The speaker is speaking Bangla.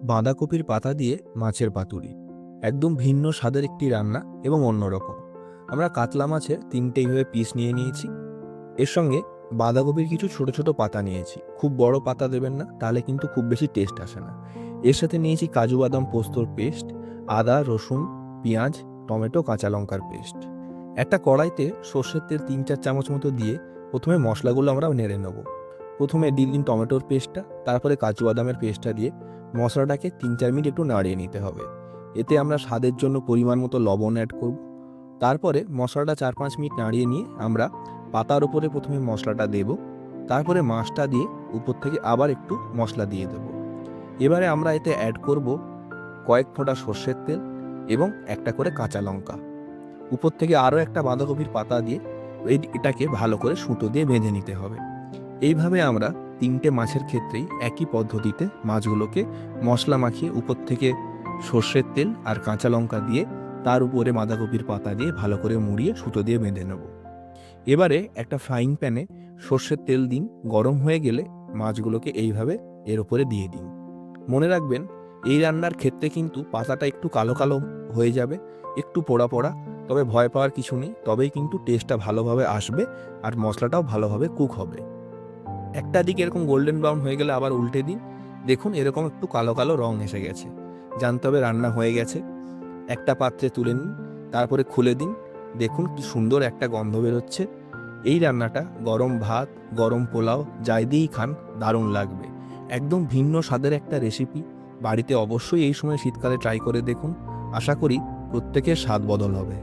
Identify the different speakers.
Speaker 1: বাঁধাকপির পাতা দিয়ে মাছের পাতুরি একদম ভিন্ন স্বাদের একটি রান্না এবং অন্যরকম। আমরা কাতলা মাছের 3টে এইভাবে পিস নিয়ে নিয়েছি। এর সঙ্গে বাঁধাকপির কিছু ছোট ছোট পাতা নিয়েছি। খুব বড় পাতা দেবেন না, তাহলে কিন্তু খুব বেশি টেস্ট আসে না। এর সাথে নিয়েছি কাজু বাদাম পোস্তর পেস্ট, আদা রসুন পেঁয়াজ টমেটো কাঁচা লঙ্কার পেস্ট। একটা কড়াইতে সর্ষের তেল 3-4 চামচ মতো দিয়ে প্রথমে মশলাগুলো আমরা নেড়ে নেব। প্রথমে দিয়ে দিন টমেটোর পেস্টটা, তারপরে কাজু বাদামের পেস্টটা দিয়ে মশলাটাকে 3-4 মিনিট একটু নাড়িয়ে নিতে হবে। এতে আমরা স্বাদের জন্য পরিমাণ মতো লবণ অ্যাড করব। তারপরে মশলাটা 4-5 মিনিট নাড়িয়ে নিয়ে আমরা পাতার উপরে প্রথমে মশলাটা দেব, তারপরে মাছটা দিয়ে উপর থেকে আবার একটু মশলা দিয়ে দেব। এবারে আমরা এতে অ্যাড করব কয়েক ফোঁটা সর্ষের তেল এবং একটা করে কাঁচা লঙ্কা। উপর থেকে আরও একটা বাঁধাকপির পাতা দিয়ে এটাকে ভালো করে সুতো দিয়ে বেঁধে নিতে হবে। এইভাবে আমরা 3টে মাছের ক্ষেত্রেই একই পদ্ধতিতে মাছগুলোকে মশলা মাখিয়ে উপর থেকে সর্ষের তেল আর কাঁচা লঙ্কা দিয়ে তার উপরে বাঁধাকপির পাতা দিয়ে ভালো করে মুড়িয়ে সুতো দিয়ে বেঁধে নেব। এবারে একটা ফ্রাইং প্যানে সর্ষের তেল দিন, গরম হয়ে গেলে মাছগুলোকে এইভাবে এর উপরে দিয়ে দিন। মনে রাখবেন, এই রান্নার ক্ষেত্রে কিন্তু পাতাটা একটু কালো কালো হয়ে যাবে, একটু পোড়া পোড়া, তবে ভয় পাওয়ার কিছু নেই। তবেই কিন্তু টেস্টটা ভালোভাবে আসবে আর মশলাটাও ভালোভাবে কুক হবে। একটা দিক এরকম গোল্ডেন ব্রাউন হয়ে গেলে আবার উল্টে দিন। দেখুন এরকম একটু কালো কালো রং এসে গেছে, জানতে হবে রান্না হয়ে গেছে। একটা পাত্রে তুলে নিন, তারপরে খুলে দিন। দেখুন কি সুন্দর একটা গন্ধ বেরোচ্ছে। এই রান্নাটা গরম ভাত, গরম পোলাও যাই দিয়েই খান দারুণ লাগবে। একদম ভিন্ন স্বাদের একটা রেসিপি। বাড়িতে অবশ্যই এই সময় শীতকালে ট্রাই করে দেখুন। আশা করি প্রত্যেকের স্বাদ বদল হবে।